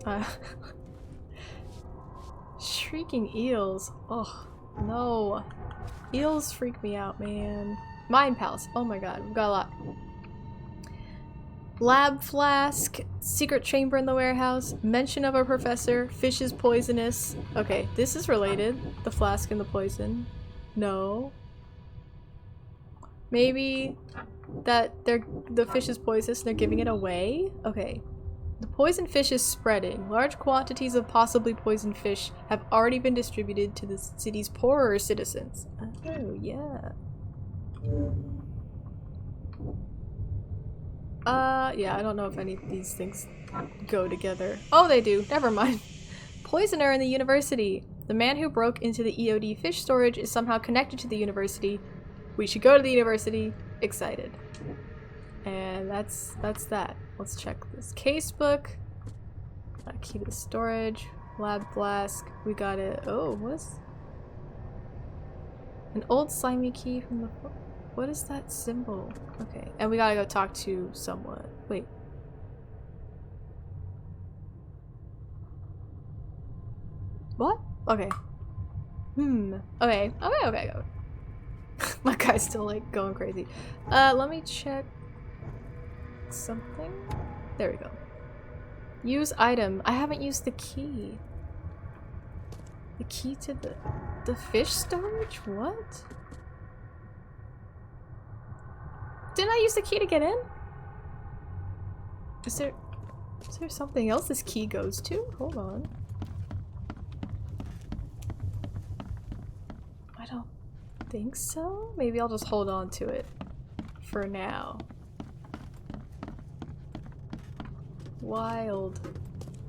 Uh, shrieking eels. Oh, no. Eels freak me out, man. Mind palace. Oh my god, we've got a lot. Lab flask, secret chamber in the warehouse, mention of a professor, fish is poisonous. Okay, this is related. The flask and the poison. No. Maybe that the fish is poisonous and they're giving it away? Okay. The poison fish is spreading. Large quantities of possibly poisoned fish have already been distributed to the city's poorer citizens. Oh, yeah. Yeah, I don't know if any of these things go together. Oh, they do. Never mind. Poisoner in the university. The man who broke into the EOD fish storage is somehow connected to the university. We should go to the university. Excited. And that's that. Let's check this casebook. Key to the storage. Lab flask. We got it. Oh, what's an old slimy key from the... What is that symbol? Okay, and we gotta go talk to someone. Wait. What? Okay. Okay. Okay. My guy's still like going crazy. Let me check something. There we go. Use item. I haven't used the key. The key to the fish storage? What? Didn't I use the key to get in? Is there something else this key goes to? Hold on. I don't think so. Maybe I'll just hold on to it for now. Wild.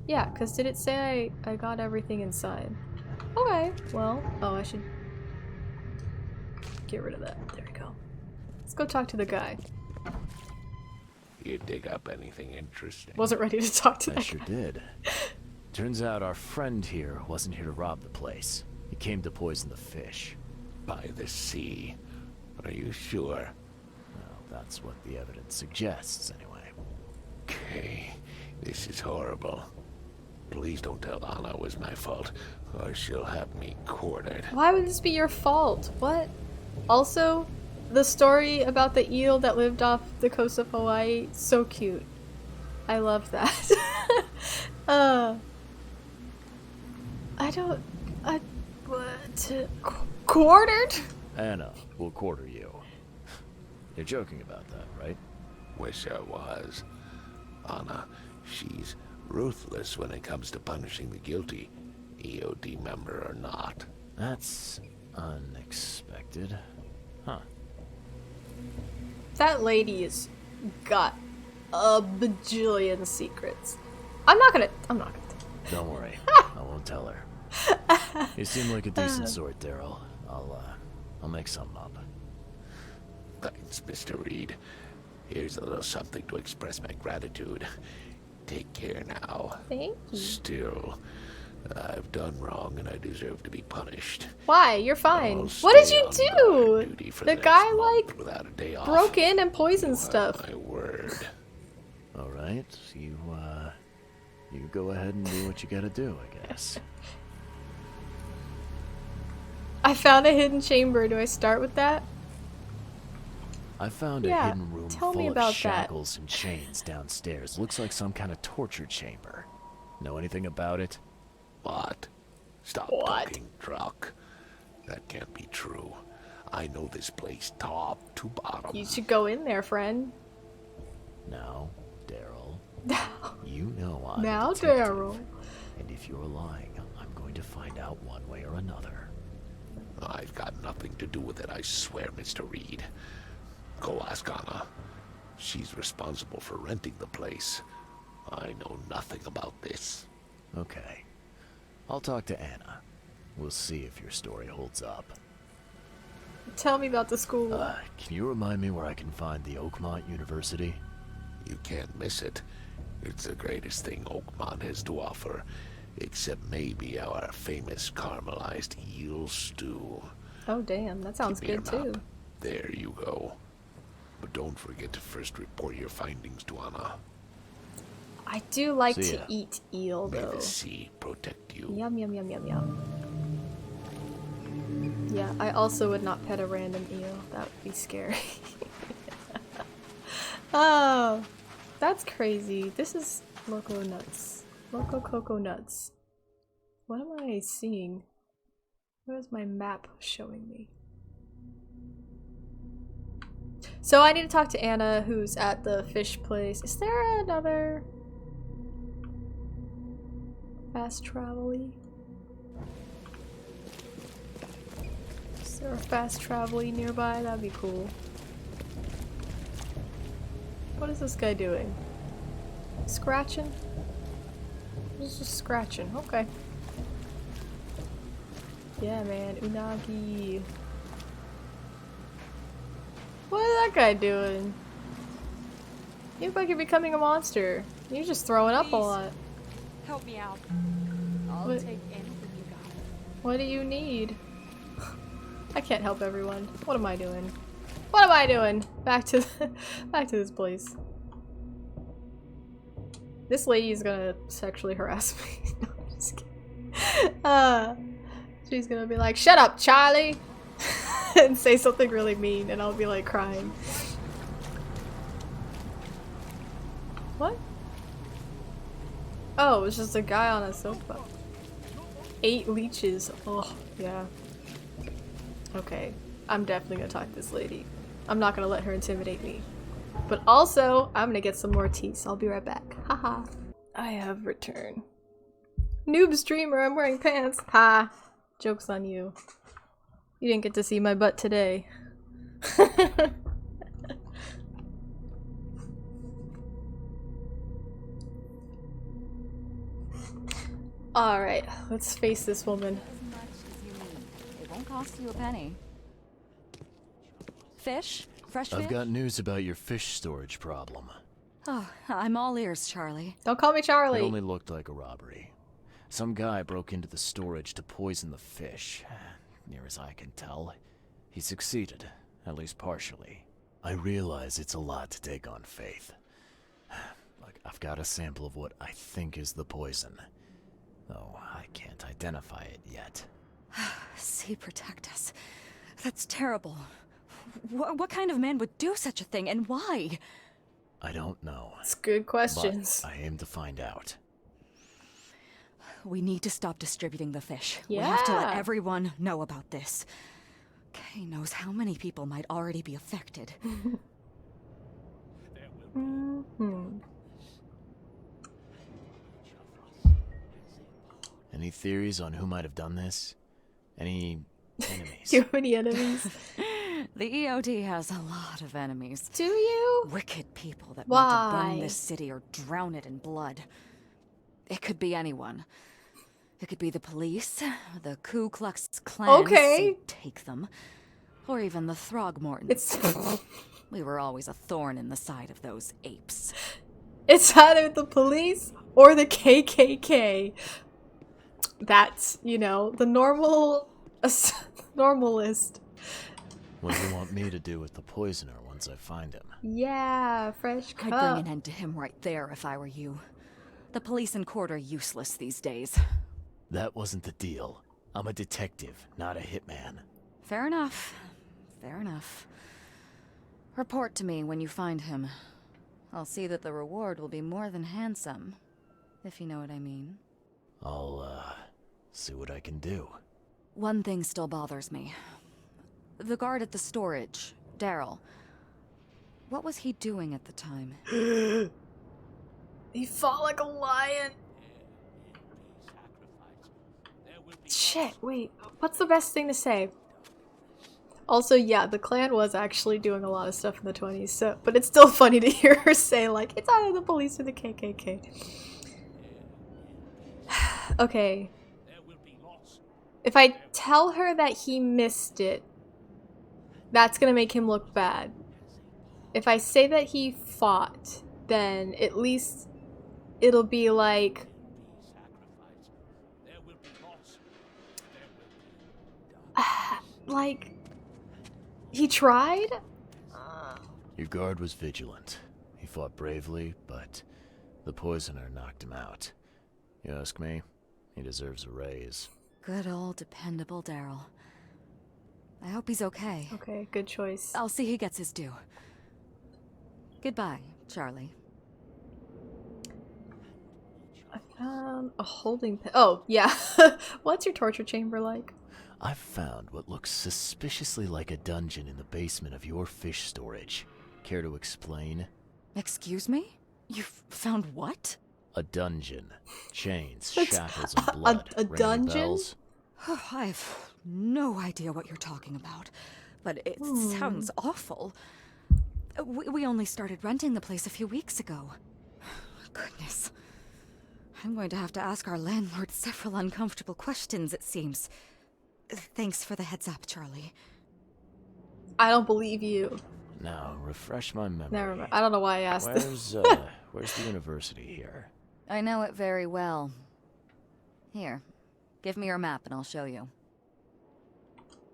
Yeah, because did it say I got everything inside? Okay, well, oh, I should get rid of that. There we go. Let's go talk to the guy. You dig up anything interesting? Wasn't ready to talk to that I sure did. Turns out our friend here wasn't here to rob the place. He came to poison the fish. By the sea. Are you sure? Well, that's what the evidence suggests, anyway. Okay, this is horrible. Please don't tell Anna it was my fault, or she'll have me quartered. Why would this be your fault? What? Also, the story about the eel that lived off the coast of Hawaii, so cute. I love that. Quartered? Anna, we'll quarter you. You're joking about that, right? Wish I was. Anna, she's ruthless when it comes to punishing the guilty, EOD member or not. That's unexpected. Huh. That lady has got a bajillion secrets. I'm not gonna Don't worry. I won't tell her. You seem like a decent sort, Daryl. I'll make something up. Thanks, Mr. Reed. Here's a little something to express my gratitude. Take care now. Thank you. Still, I've done wrong and I deserve to be punished. Why? You're fine. I'll What did stay you on guard duty do? for The next guy, month like, without a day off. broke in and poisoned stuff. My word. Alright, you go ahead and do what you gotta do, I guess. I found a hidden chamber. Do I start with that? I found a Yeah, hidden room tell me full about of shackles and chains downstairs. Looks like some kind of torture chamber. Know anything about it? What? Stop What? talking, truck. That can't be true. I know this place top to bottom. You should go in there, friend. Now, Daryl, Now, you know I'm now a detective, Daryl. and if you're lying, I'm going to find out one way or another. I've got nothing to do with it, I swear, Mr. Reed. Go ask Anna. She's responsible for renting the place. I know nothing about this. Okay. I'll talk to Anna. We'll see if your story holds up. Tell me about the school. Can you remind me where I can find the Oakmont University? You can't miss it. It's the greatest thing Oakmont has to offer, except maybe our famous caramelized eel stew. Oh, damn. That sounds Give me good, your too. map. There you go. But don't forget to first report your findings to Anna. I do like See to ya. eat eel, May though. the sea protect you. Yum, yum, yum, yum, yum. Yeah, I also would not pet a random eel. That would be scary. Oh, that's crazy. This is Loco Nuts. Loco Coco Nuts. What am I seeing? What is my map showing me? So I need to talk to Anna, who's at the fish place. Is there another fast travel-y? Is there a fast travel-y nearby? That'd be cool. What is this guy doing? Scratching? He's just scratching. Okay. Yeah, man. Unagi. What is that guy doing? You look like you're becoming a monster. You're just throwing up a lot. Help me out. I'll What? take anything you got. What do you need? I can't help everyone. What am I doing? What am I doing? Back to this place. This lady is gonna sexually harass me. No, I'm just kidding. She's gonna be like, "Shut up, Charlie!" and say something really mean, and I'll be like crying. What? Oh, it's just a guy on a sofa. 8 leeches. Oh, yeah. Okay, I'm definitely gonna talk to this lady. I'm not gonna let her intimidate me. But also, I'm gonna get some more tea, so I'll be right back. Haha. I have returned. Noob streamer, I'm wearing pants. Ha! Joke's on you. You didn't get to see my butt today. Alright, let's face this woman. As much as you need. It won't cost you a penny. Fish? Fresh fish? I've got news about your fish storage problem. Oh, I'm all ears, Charlie. Don't call me It Charlie. only looked like a robbery. Some guy broke into the storage to poison the fish. Near as I can tell, he succeeded, at least partially. I realize it's a lot to take on faith. Look, I've got a sample of what I think is the poison, though I can't identify it yet. Sea protect us. That's terrible. What kind of man would do such a thing, and why? I don't know, It's good questions. but I aim to find out. We need to stop distributing the fish. We have to let Yeah. everyone know about this. Kay knows how many people might already be affected. Mm-hmm. Any theories on who might have done this? Any enemies? Too many enemies. The EOD has a lot of enemies. Do you? Wicked people that want to Why? burn this city or drown it in blood. It could be anyone. It could be the police, the Ku Klux Klan, Okay. so take them, or even the Throgmortons. It's We were always a thorn in the side of those apes. it's either the police or the KKK. That's, you know, the normal normal list. What do you want me to do with the poisoner once I find him? Yeah, fresh I'd cup. bring an end to him right there if I were you. The police in court are useless these days. That wasn't the deal. I'm a detective, not a hitman. Fair enough. Fair enough. Report to me when you find him. I'll see that the reward will be more than handsome, if you know what I mean. I'll, see what I can do. One thing still bothers me. The guard at the storage, Daryl. What was he doing at the time? He fought like a lion. Shit, wait. What's the best thing to say? Also, yeah, the Klan was actually doing a lot of stuff in the 20s, so, but it's still funny to hear her say, like, it's either the police or the KKK. Okay. If I tell her that he missed it, that's gonna make him look bad. If I say that he fought, then at least it'll be like... like... he tried? Your guard was vigilant. He fought bravely, but The poisoner knocked him out. You ask me, he deserves a raise. Good old dependable Daryl. I hope he's okay. Okay, good choice. I'll see he gets his due. Goodbye, Charlie. I found a holding pen. Oh, yeah. What's your torture chamber like? I've found what looks suspiciously like a dungeon in the basement of your fish storage. Care to explain? Excuse me? You've found what? A dungeon. Chains, shackles, and blood. A Ring any dungeon? bells? I've no idea what you're talking about, but it sounds awful. We only started renting the place a few weeks ago. Goodness. I'm going to have to ask our landlord several uncomfortable questions, it seems. Thanks for the heads up, Charlie. I don't believe you. Now, refresh my memory. Never mind. I don't know why I asked Where's the university here? I know it very well. Here, give me your map and I'll show you.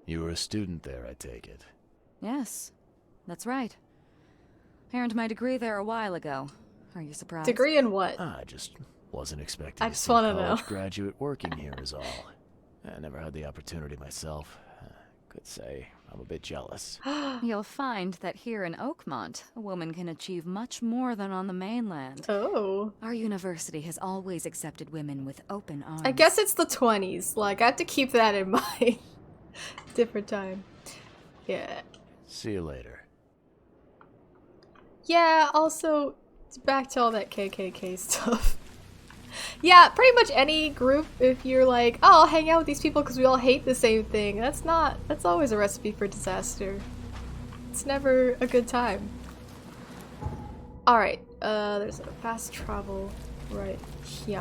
You were a student there, I take it. Yes, that's right. I earned my degree there a while ago. Are you surprised? Degree in what? I just wasn't expecting I to just see a wanna college know. graduate working here is all. I never had the opportunity myself. Could say I'm a bit jealous. You'll find that here in Oakmont, a woman can achieve much more than on the mainland. Oh. Our university has always accepted women with open arms. I guess it's the 20s. Like, I have to keep that in mind. Different time. Yeah. See you later. Yeah, also, back to all that KKK stuff. Yeah, pretty much any group, if you're like, oh, I'll hang out with these people because we all hate the same thing, that's always a recipe for disaster. It's never a good time. Alright, there's a fast travel right here.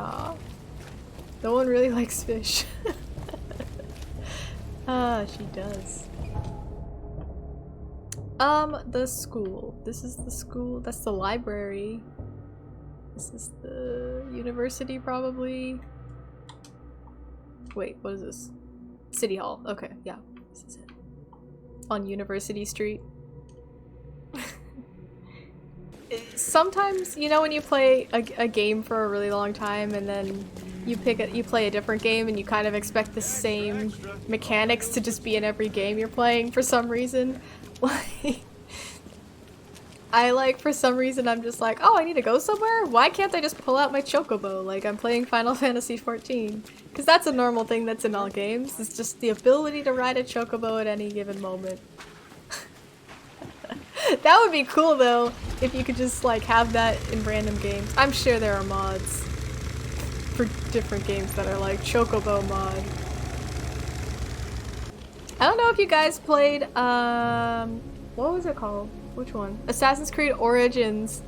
No one really likes fish. Ah, she does. The school. This is the school. That's the library. This is the university, probably. Wait, what is this? City Hall. Okay, yeah. This is it. On University Street. Sometimes, you know, when you play a game for a really long time and then you play a different game and you kind of expect the same mechanics to just be in every game you're playing for some reason. For some reason, I'm just like, oh, I need to go somewhere? Why can't I just pull out my chocobo like I'm playing Final Fantasy XIV? Because that's a normal thing that's in all games. It's just the ability to ride a chocobo at any given moment. That would be cool, though, if you could just, like, have that in random games. I'm sure there are mods for different games that are like chocobo mod. I don't know if you guys played, what was it called? Which one? Assassin's Creed Origins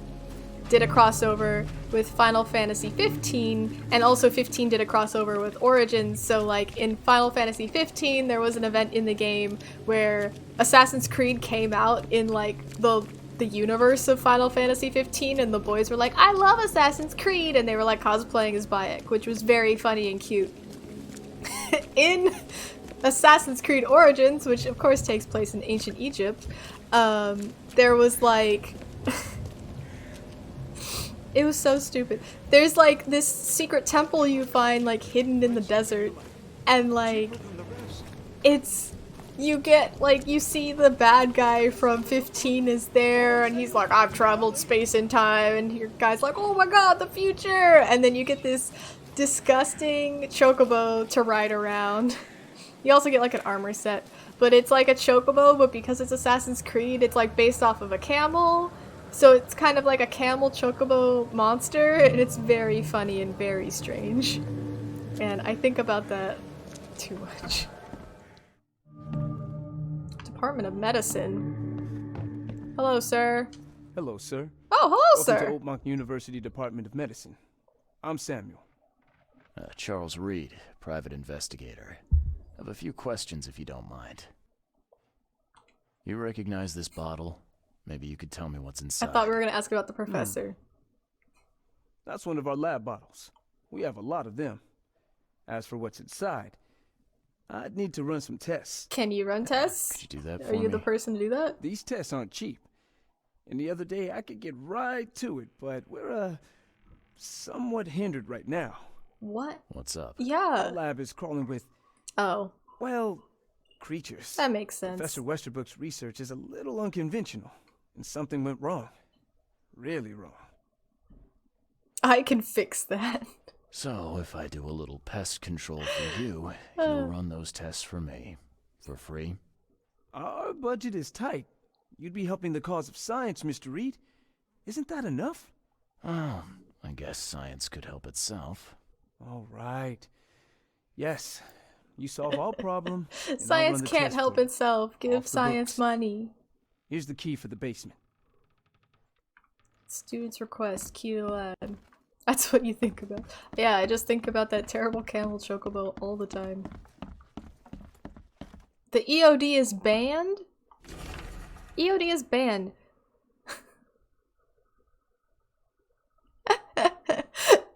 did a crossover with Final Fantasy 15, and also 15 did a crossover with Origins. So like in Final Fantasy 15, there was an event in the game where Assassin's Creed came out in like the universe of Final Fantasy 15, and the boys were like, I love Assassin's Creed, and they were like cosplaying as Bayek, which was very funny and cute. In Assassin's Creed Origins, which of course takes place in ancient Egypt, there was like it was so stupid. There's like this secret temple you find like hidden in the desert, and like you see the bad guy from 15 is there, and he's like, I've traveled space and time, and your guy's like, oh my god, the future, and then you get this disgusting chocobo to ride around. You also get like an armor set, but it's like a chocobo, but because it's Assassin's Creed, it's like based off of a camel, so it's kind of like a camel chocobo monster, and it's very funny and very strange. And I think about that too much. Department of Medicine. Hello, sir. Hello, sir. Oh, hello, Welcome sir. to Oakmont University Department of Medicine. I'm Samuel. Charles Reed, private investigator. I have a few questions if you don't mind. You recognize this bottle? Maybe you could tell me what's I inside. thought we were going to ask about the professor. That's one of our lab bottles. We have a lot of them. As for what's inside, I'd need to run some tests. Can you run tests? Could you do that for Are you me? the person to do that? These tests aren't cheap. And the other day, I could get right to it, but we're somewhat hindered right now. What? What's up? Yeah. Our lab is crawling with, Oh, well, creatures. that makes sense. Professor Westerbrook's research is a little unconventional, and something went wrong. Really wrong. I can fix that. So, if I do a little pest control for you, you'll run those tests for me. For free? Our budget is tight. You'd be helping the cause of science, Mr. Reed. Isn't that enough? Oh, I guess science could help itself. All right. Yes, you solve all problems. Science can't help itself. Give Off the science books. money. Here's the key for the basement. Students request, key to lab. That's what you think about. Yeah, I just think about that terrible camel chocobo all the time. The EOD is banned? EOD is banned.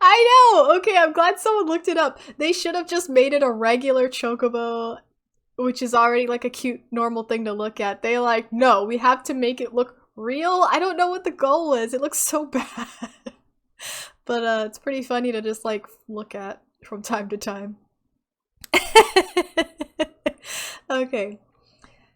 I know! Okay, I'm glad someone looked it up. They should have just made it a regular chocobo, which is already like a cute, normal thing to look at. They like, no, we have to make it look real? I don't know what the goal was. It looks so bad. But it's pretty funny to just like look at from time to time. Okay.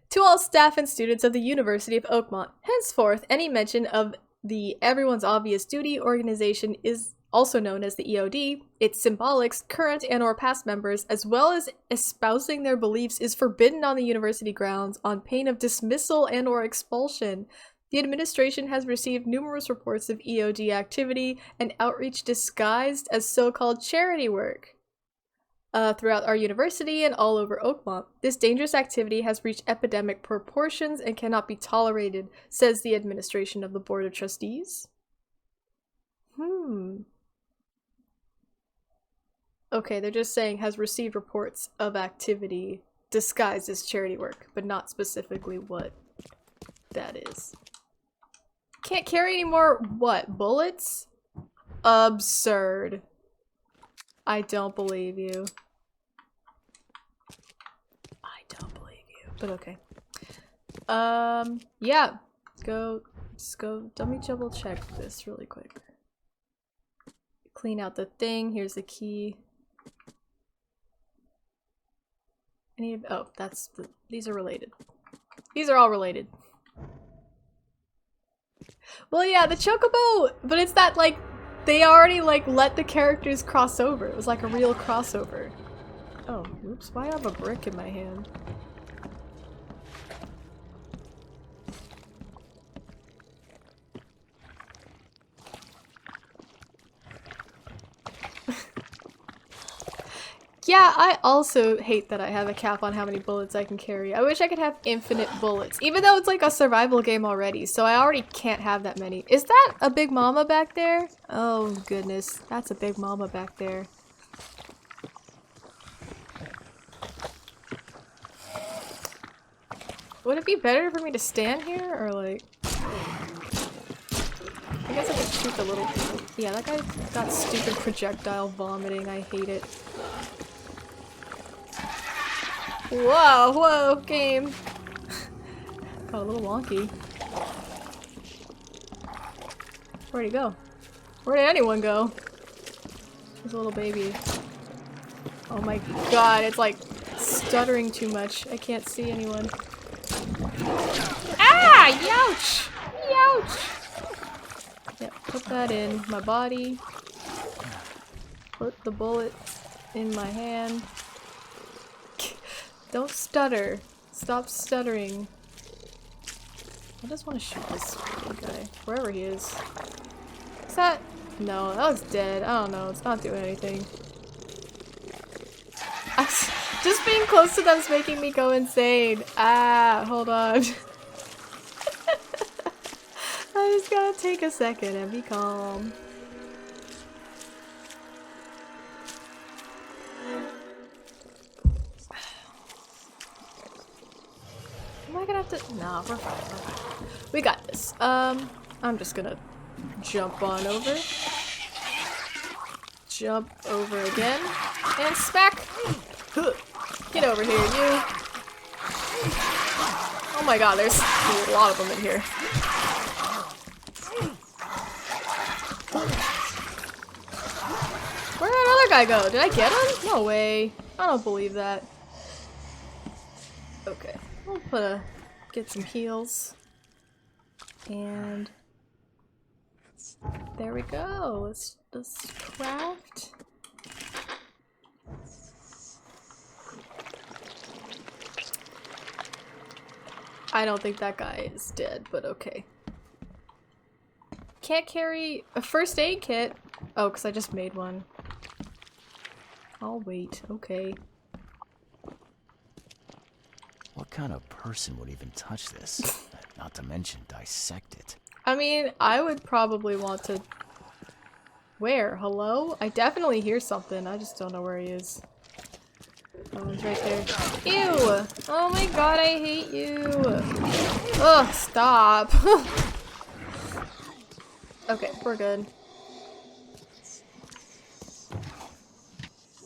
To all staff and students of the University of Oakmont, henceforth any mention of the Everyone's Obvious Duty organization is also known as the EOD. Its symbolics, current and or past members, as well as espousing their beliefs, is forbidden on the university grounds on pain of dismissal and or expulsion. The administration has received numerous reports of EOD activity and outreach disguised as so-called charity work throughout our university and all over Oakmont. This dangerous activity has reached epidemic proportions and cannot be tolerated, says the administration of the Board of Trustees. Okay, they're just saying has received reports of activity disguised as charity work, but not specifically what that is. Can't carry any more, what, bullets? Absurd. I don't believe you. I don't believe you, but okay. Yeah. Just go, let me double check this really quick. Clean out the thing, here's the key. I need, oh, that's, these are related. These are all related. Well, yeah, the chocobo, but it's that, like, they already, like, let the characters cross over. It was like a real crossover. Oh, oops, why do I have a brick in my hand? Yeah, I also hate that I have a cap on how many bullets I can carry. I wish I could have infinite bullets, even though it's like a survival game already, so I already can't have that many. Is that a big mama back there? Oh goodness, that's a big mama back there. Would it be better for me to stand here, or like... I guess I could shoot the little... Yeah, that guy got stupid projectile vomiting, I hate it. Whoa, whoa, game. Got a little wonky. Where'd he go? Where did anyone go? There's a little baby. Oh my god, it's like stuttering too much. I can't see anyone. Ah! Youch! Youch! Yeah, put that in my body. Put the bullet in my hand. Don't stutter. Stop stuttering. I just want to shoot this guy. Wherever he is. Is that? No, that was dead. I don't know. It's not doing anything. Just being close to them is making me go insane. Ah, hold on. I just gotta take a second and be calm. Am I gonna have to? No, we're fine, we're fine. We got this. I'm just gonna jump on over. Jump over again. And smack! Get over here, you! Oh my god, there's a lot of them in here. guy go? Did I get him? No way. I don't believe that. Okay. We'll get some heals. And there we go. Let's craft. I don't think that guy is dead, but okay. Can't carry a first aid kit. Oh, because I just made one. I'll wait. Okay. What kind of person would even touch this? Not to mention dissect it. I mean, I would probably want to... Where? Hello? I definitely hear something. I just don't know where he is. Oh, he's right there. Ew! Oh my god, I hate you! Ugh, stop! Okay, we're good.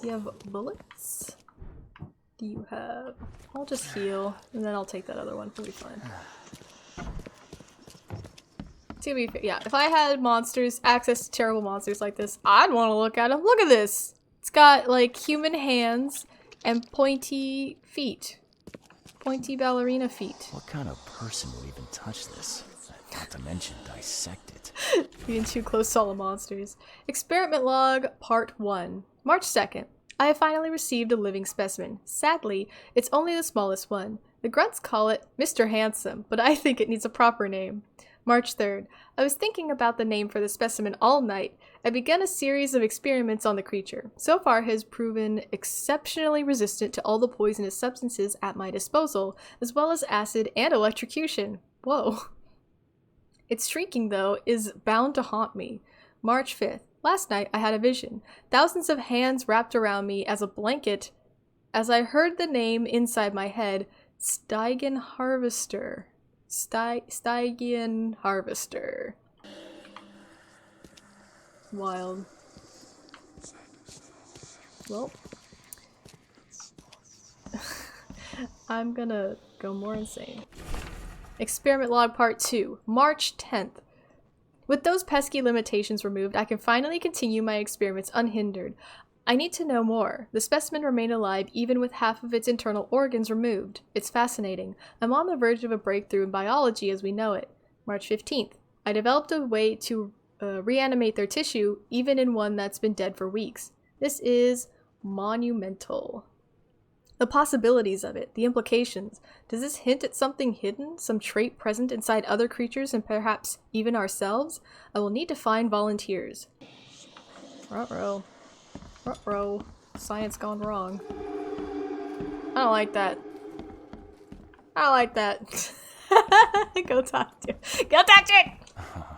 You have bullets? Do you have... I'll just heal, and then I'll take that other one. We'll be fine. To be fair, yeah, if I had monsters, access to terrible monsters like this, I'd want to look at them. Look at this! It's got, like, human hands and pointy feet. Pointy ballerina feet. What kind of person would even touch this? Not to mention dissect it. Being too close to all the monsters. Experiment log, part 1. March 2nd. I have finally received a living specimen. Sadly, it's only the smallest one. The grunts call it Mr. Handsome, but I think it needs a proper name. March 3rd. I was thinking about the name for the specimen all night. I began a series of experiments on the creature. So far, it has proven exceptionally resistant to all the poisonous substances at my disposal, as well as acid and electrocution. Whoa. Its shrieking, though, is bound to haunt me. March 5th. Last night, I had a vision. Thousands of hands wrapped around me as a blanket as I heard the name inside my head, Stygian Harvester. Stygian Harvester. Wild. Well. I'm gonna go more insane. Experiment log part 2. March 10th. With those pesky limitations removed, I can finally continue my experiments unhindered. I need to know more. The specimen remained alive even with half of its internal organs removed. It's fascinating. I'm on the verge of a breakthrough in biology as we know it. March 15th. I developed a way to reanimate their tissue, even in one that's been dead for weeks. This is monumental. The possibilities of it, the implications. Does this hint at something hidden, some trait present inside other creatures and perhaps even ourselves? I will need to find volunteers. Ruh-roh. Ruh-roh. Science gone wrong. I don't like that. I don't like that. Go talk to it. Go talk to it!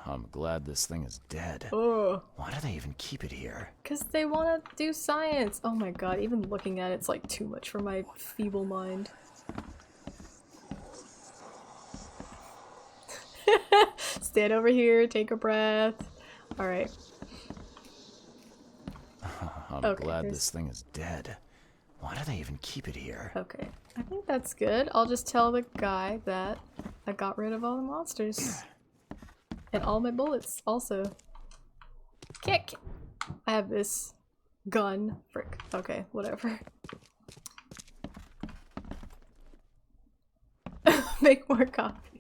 I'm glad this thing is dead. Oh. Why do they even keep it here? Because they want to do science. Oh my god, even looking at it's like too much for my feeble mind. Stand over here, take a breath. Alright. I'm glad this thing is dead. Why do they even keep it here? Okay, I think that's good. I'll just tell the guy that I got rid of all the monsters. And all my bullets, also. Kick! I have this gun. Frick. Okay, whatever. Make more coffee.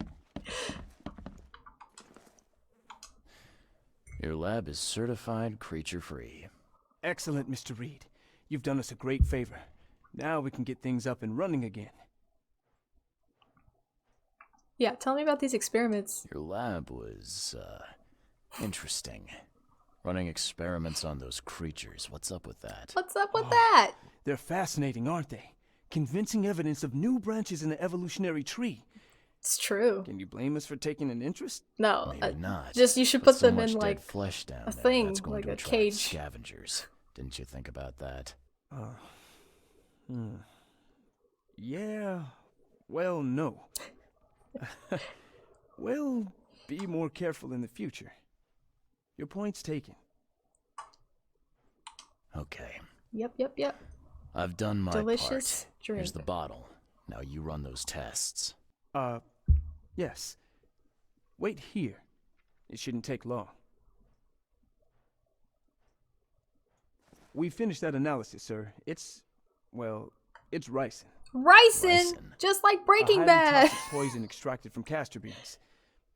Your lab is certified creature-free. Excellent, Mr. Reed. You've done us a great favor. Now we can get things up and running again. Yeah, tell me about these experiments. Your lab was, interesting. Running experiments on those creatures. What's up with that? What's up with that? They're fascinating, aren't they? Convincing evidence of new branches in the evolutionary tree. It's true. Can you blame us for taking an interest? No, Maybe not. just you should But put so them much in dead like flesh down a there, thing, that's going like to a attract cage. Scavengers. Didn't you think about that? Yeah. Well, no. We'll be more careful in the future. Your point's taken. Okay. Yep. I've done my Delicious part. drink. Here's the bottle. Now you run those tests. Yes. Wait here. It shouldn't take long. We finished that analysis, sir. It's ricin. Ricin! Just like Breaking A Bad! highly toxic poison extracted from castor beans.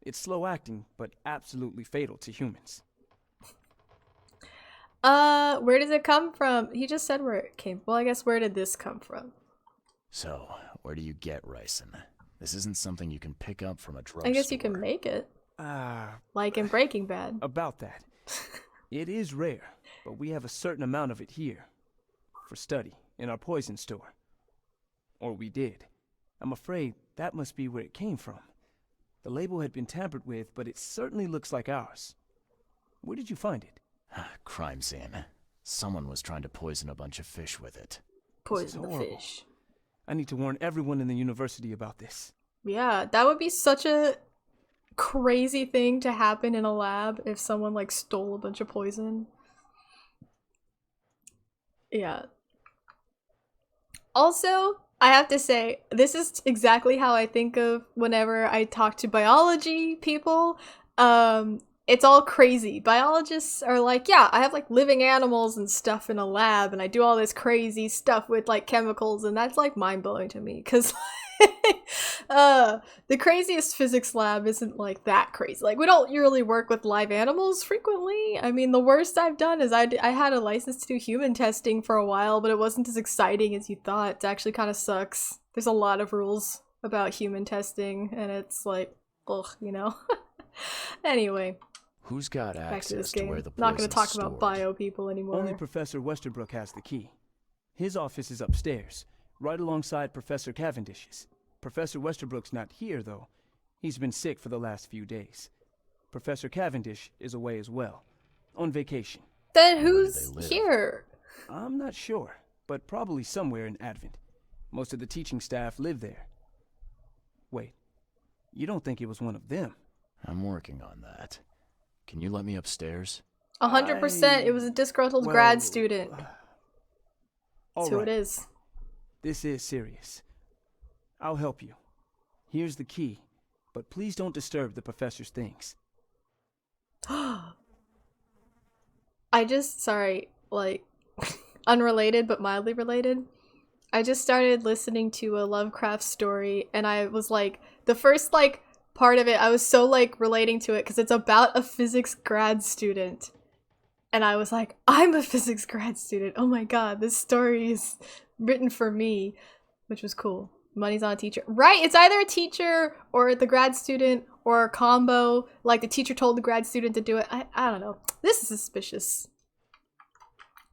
It's slow acting, but absolutely fatal to humans. Where does it come from? He just said where it came. Well, I guess where did this come from? So, where do you get ricin? This isn't something you can pick up from a drugstore. I guess you can make it. Like in Breaking Bad. About that. It is rare, but we have a certain amount of it here. For study, in our poison store. Or we did. I'm afraid that must be where it came from. The label had been tampered with, but it certainly looks like ours. Where did you find it? Crime scene. Someone was trying to poison a bunch of fish with it. Poison the horrible. fish. I need to warn everyone in the university about this. Yeah, that would be such a crazy thing to happen in a lab if someone like stole a bunch of poison. Yeah. Also, I have to say, this is exactly how I think of whenever I talk to biology people. It's all crazy. Biologists are like, yeah, I have like living animals and stuff in a lab and I do all this crazy stuff with like chemicals, and that's like mind-blowing to me because the craziest physics lab isn't like that crazy. Like, we don't really work with live animals frequently. I mean, the worst I've done is I had a license to do human testing for a while, but it wasn't as exciting as you thought. It actually kind of sucks. There's a lot of rules about human testing and it's like, ugh, you know? Anyway. Who's got Back to access this to game. where the Not poison's gonna talk stored? about bio people anymore. Only Professor Westerbrook has the key. His office is upstairs, right alongside Professor Cavendish's. Professor Westerbrook's not here, though. He's been sick for the last few days. Professor Cavendish is away as well, on vacation. Then Where do who's they live? here? I'm not sure, but probably somewhere in Advent. Most of the teaching staff live there. Wait, you don't think it was one of them? I'm working on that. Can you let me upstairs? 100%. It was a disgruntled grad student. All That's who right. it is. This is serious. I'll help you. Here's the key, but please don't disturb the professor's things. Sorry, like, unrelated but mildly related. I just started listening to a Lovecraft story and I was like, the first like part of it, I was so like relating to it because it's about a physics grad student. And I was like, I'm a physics grad student. Oh my god, this story is written for me, which was cool. Money's on a teacher. Right, it's either a teacher or the grad student or a combo. Like the teacher told the grad student to do it. I don't know. This is suspicious.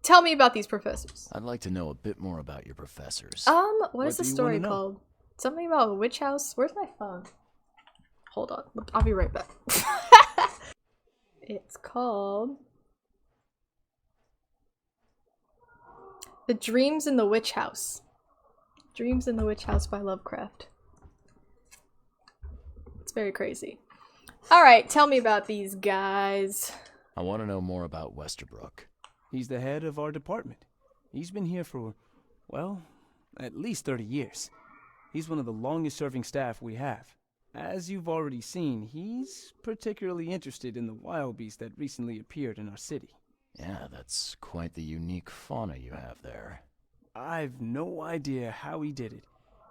Tell me about these professors. I'd like to know a bit more about your professors. What is the do you story wanna know? called? Something about a witch house? Where's my phone? Hold on. I'll be right back. It's called The Dreams in the Witch House. Dreams in the Witch House by Lovecraft. It's very crazy. Alright, tell me about these guys. I want to know more about Westerbrook. He's the head of our department. He's been here for, well, at least 30 years. He's one of the longest-serving staff we have. As you've already seen, he's particularly interested in the wild beast that recently appeared in our city. Yeah, that's quite the unique fauna you have there. I've no idea how he did it,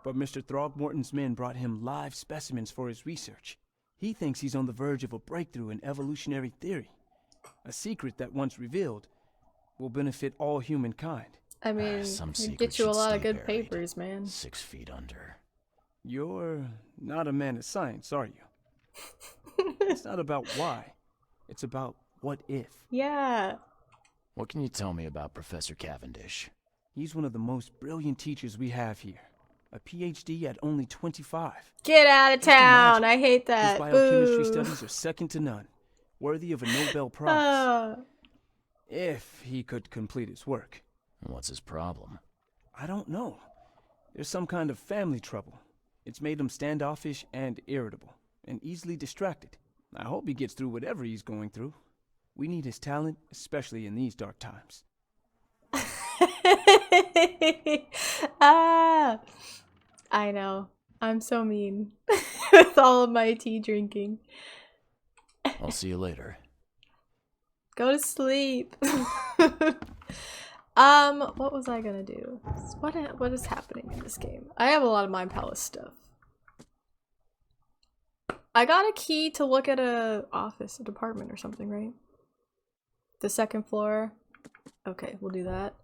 but Mr. Throgmorton's men brought him live specimens for his research. He thinks he's on the verge of a breakthrough in evolutionary theory. A secret that, once revealed, will benefit all humankind. I mean, Some it'd secrets get you a should lot of stay good buried. papers, man. 6 feet under. You're not a man of science, are you? It's not about why. It's about what if. Yeah. What can you tell me about Professor Cavendish? He's one of the most brilliant teachers we have here. A PhD at only 25. Get out of Just town. imagine. I hate His that. biochemistry Boo. studies are second to none. Worthy of a Nobel Prize. If he could complete his work. What's his problem? I don't know. There's some kind of family trouble. It's made him standoffish and irritable, and easily distracted. I hope he gets through whatever he's going through. We need his talent, especially in these dark times. I know. I'm so mean with all of my tea drinking. I'll see you later. Go to sleep. What was I gonna do? What is happening in this game? I have a lot of Mind Palace stuff. I got a key to look at a office, a department or something, right? The second floor. Okay, we'll do that.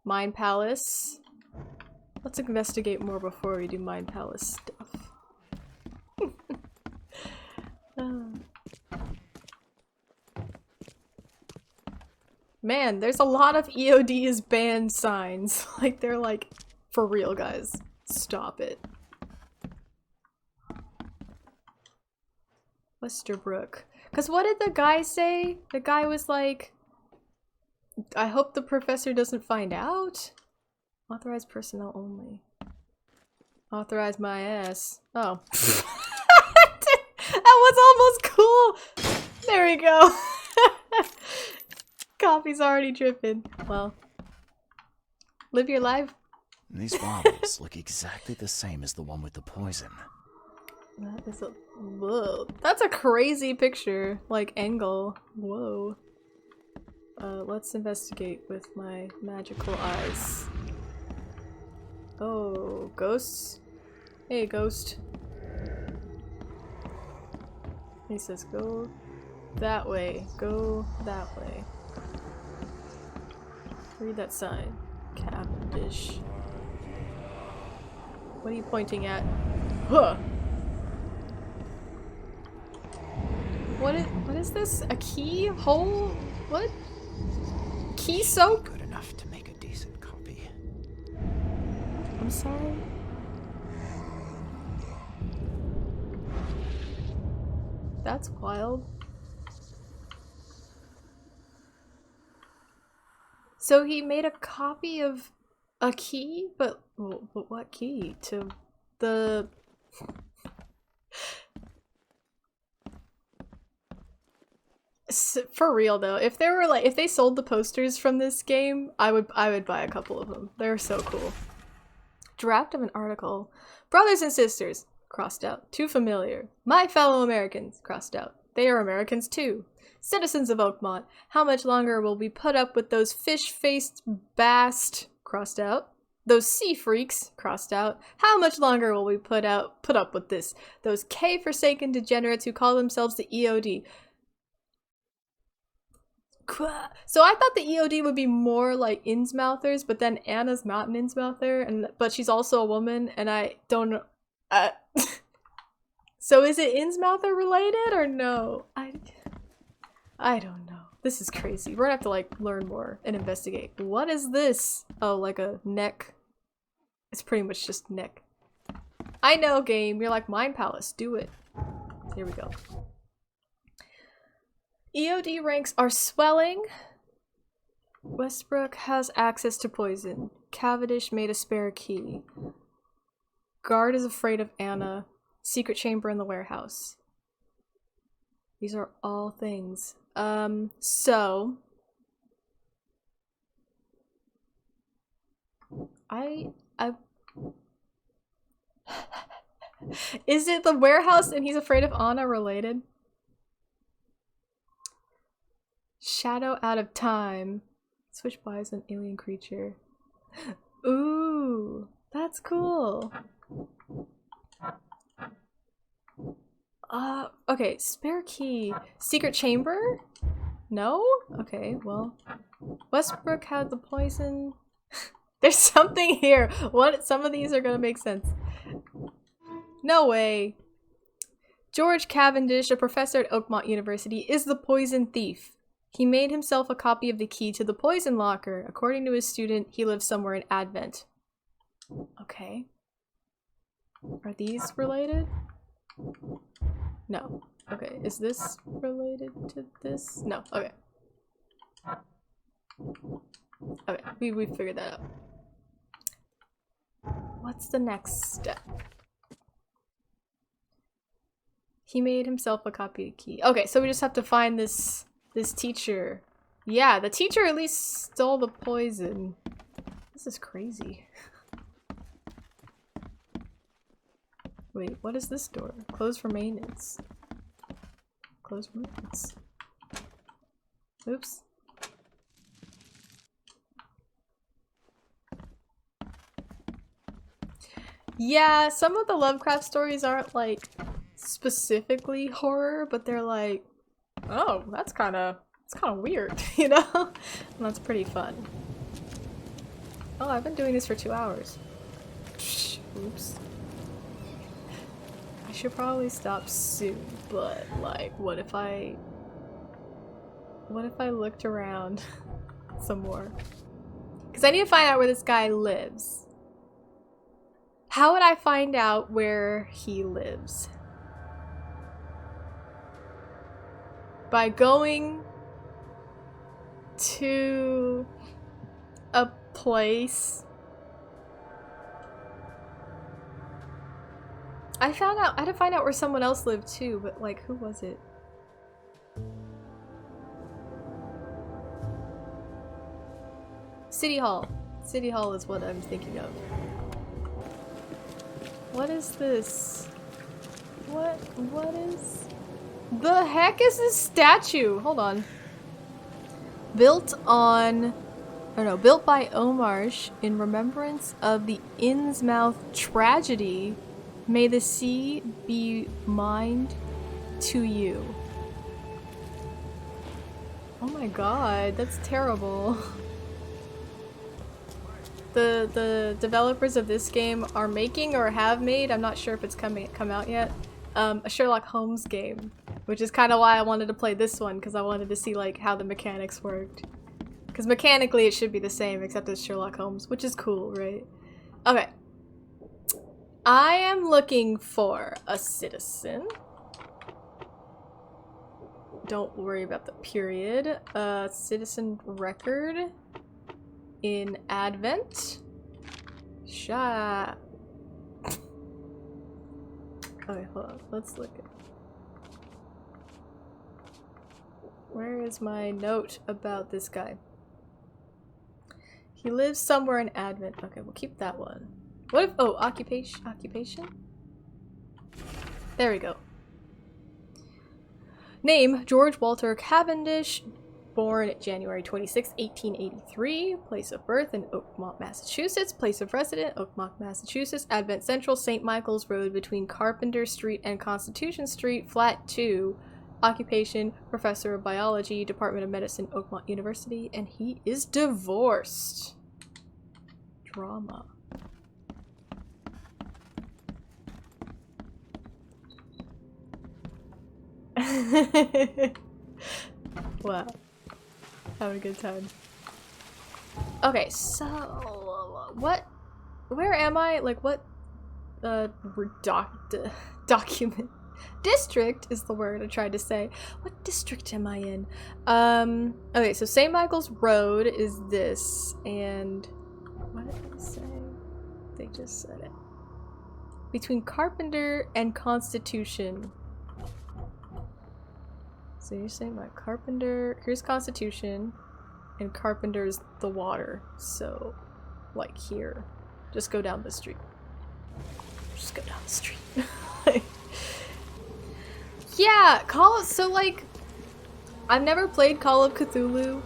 Mind Palace. Let's investigate more before we do Mind Palace stuff. Man, there's a lot of EOD is banned signs. Like, they're like, for real, guys. Stop it. Westerbrook. Because what did the guy say? The guy was like, I hope the professor doesn't find out. Authorized personnel only. Authorize my ass. Oh. That was almost cool! There we go. Coffee's already dripping. Well. Live your life. These bottles look exactly the same as the one with the poison. That is a... Whoa. That's a crazy picture. Like, angle. Whoa. Let's investigate with my magical eyes. Oh, ghosts? Hey, ghost. He says, go that way. Go that way. Read that sign. Cavendish. What are you pointing at? Huh! What is this? A key? Hole? What? Key soap? Good enough to make a decent copy. I'm sorry. That's wild. So he made a copy of a key? But what key? To the... For real though, if there were like, if they sold the posters from this game, I would buy a couple of them. They're so cool. Draft of an article. Brothers and sisters, crossed out. Too familiar. My fellow Americans, crossed out. They are Americans too. Citizens of Oakmont, how much longer will we put up with those fish-faced bast, crossed out? Those sea freaks, crossed out. How much longer will we put up with this? Those K-forsaken degenerates who call themselves the EOD. So I thought the EOD would be more like Innsmouthers, but then Anna's not an Innsmouther, but she's also a woman, and I don't know. So is it Innsmouther related or no? I don't know. This is crazy. We're gonna have to like learn more and investigate. What is this? Oh, like a neck. It's pretty much just neck. I know, game. You're like Mind Palace. Do it. Here we go. EOD ranks are swelling. Westbrook has access to poison. Cavendish made a spare key. Guard is afraid of Anna. Secret chamber in the warehouse. These are all things. So... Is it the warehouse and he's afraid of Anna related? Shadow out of time. Switch by as an alien creature. Ooh, that's cool. Okay, spare key. Secret chamber? No? Okay, well. Westbrook had the poison. There's something here. What? Some of these are gonna make sense. No way. George Cavendish, a professor at Oakmont University, is the poison thief. He made himself a copy of the key to the poison locker. According to his student, he lives somewhere in Advent. Okay. Are these related? No. Okay, is this related to this? No, okay. Okay, we figured that out. What's the next step? He made himself a copy of the key. Okay, so we just have to find this teacher. Yeah, the teacher at least stole the poison. This is crazy. Wait, what is this door? Closed for maintenance. Closed for maintenance. Oops. Yeah, some of the Lovecraft stories aren't like specifically horror, but they're like, oh, that's kind of weird, you know? And that's pretty fun. Oh, I've been doing this for 2 hours. Oops. I should probably stop soon, but like, what if I looked around some more? Because I need to find out where this guy lives. How would I find out where he lives? By going to a place. I had to find out where someone else lived too, but like, who was it? City Hall. City Hall is what I'm thinking of. What is this? What is... The heck is this statue? Hold on. Built by Omarsh in remembrance of the Innsmouth tragedy. May the sea be mind to you. Oh my god, that's terrible. The developers of this game are making or have made, I'm not sure if it's come out yet, a Sherlock Holmes game, which is kind of why I wanted to play this one, because I wanted to see like how the mechanics worked. Because mechanically it should be the same, except it's Sherlock Holmes, which is cool, right? Okay. I am looking for a citizen. Don't worry about the period. Citizen record in Advent. Shot. Okay, hold on. Let's look at. Where is my note about this guy? He lives somewhere in Advent. Okay, we'll keep that one. What if, oh, occupation? There we go. Name, George Walter Cavendish, born January 26, 1883. Place of birth in Oakmont, Massachusetts. Place of residence, Oakmont, Massachusetts. Advent Central, St. Michael's Road between Carpenter Street and Constitution Street, Flat 2. Occupation, Professor of Biology, Department of Medicine, Oakmont University. And he is divorced. Drama. Wow. Having a good time. Okay, so where am I? Like what document district is the word I tried to say. What district am I in? Okay, so St. Michael's Road is this, and what did they say? They just said it. Between Carpenter and Constitution. So you're saying like Carpenter, here's Constitution, and Carpenter's the water. So, like here. Just go down the street. Just go down the street. Yeah, so like, I've never played Call of Cthulhu,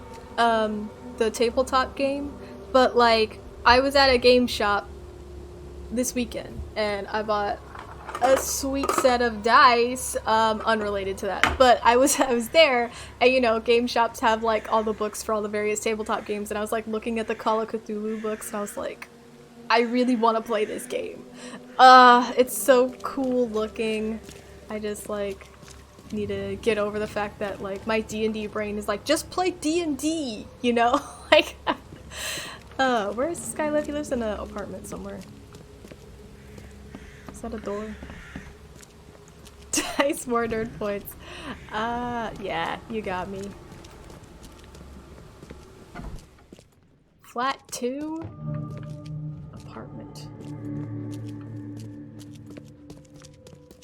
the tabletop game, but like, I was at a game shop this weekend, and I bought a sweet set of dice, unrelated to that, but I was there, and you know, game shops have like all the books for all the various tabletop games, and I was like looking at the Call of Cthulhu books, and I was like, I really want to play this game. It's so cool looking. I just like need to get over the fact that like my D&D brain is like, just play D&D, you know? Like, where does this guy live? He lives in an apartment somewhere. Is that a door? Dice more nerd points. Yeah, you got me. Flat 2? Apartment.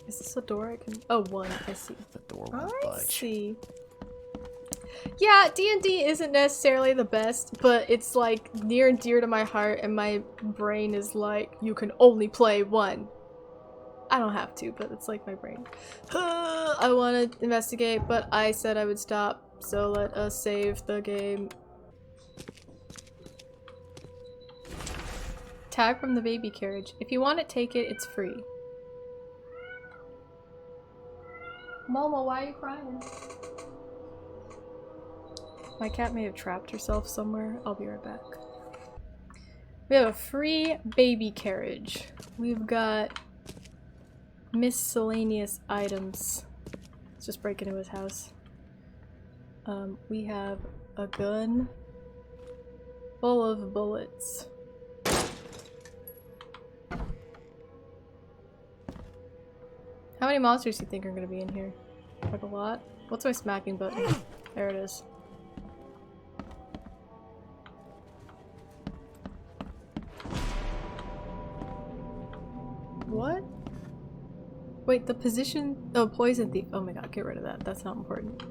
Is this a door I can... Oh, 1, I see. The door won't budge. I see. Yeah, D&D isn't necessarily the best, but it's like near and dear to my heart, and my brain is like, you can only play 1. I don't have to, but it's like my brain. I want to investigate, but I said I would stop, so let us save the game. Tag from the baby carriage. If you want it, take it. It's free. Momo, why are you crying? My cat may have trapped herself somewhere. I'll be right back. We have a free baby carriage. We've got miscellaneous items. Let's just break into his house. We have a gun full of bullets. How many monsters do you think are gonna be in here? Like a lot? What's my smacking button? There it is. What? Wait, the position- oh, poison thief. Oh my god, get rid of that. That's not important.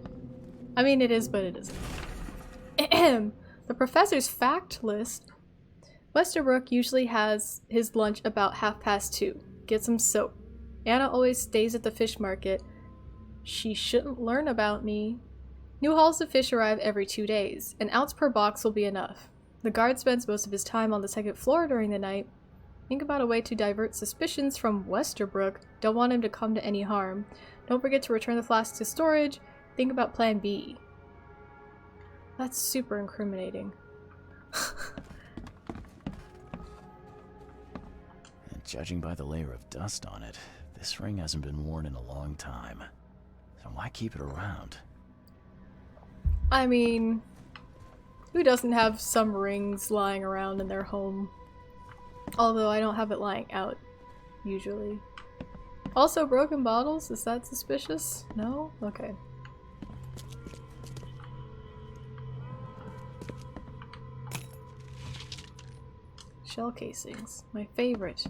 I mean, it is, but it isn't. The professor's fact list. Westerbrook usually has his lunch about 2:30. Get some soap. Anna always stays at the fish market. She shouldn't learn about me. New hauls of fish arrive every 2 days. An ounce per box will be enough. The guard spends most of his time on the second floor during the night. Think about a way to divert suspicions from Westerbrook. Don't want him to come to any harm. Don't forget to return the flasks to storage. Think about plan B. That's super incriminating. Judging by the layer of dust on it, this ring hasn't been worn in a long time. So why keep it around? I mean, who doesn't have some rings lying around in their home? Although I don't have it lying out, usually. Also, broken bottles? Is that suspicious? No? Okay. Shell casings. My favorite.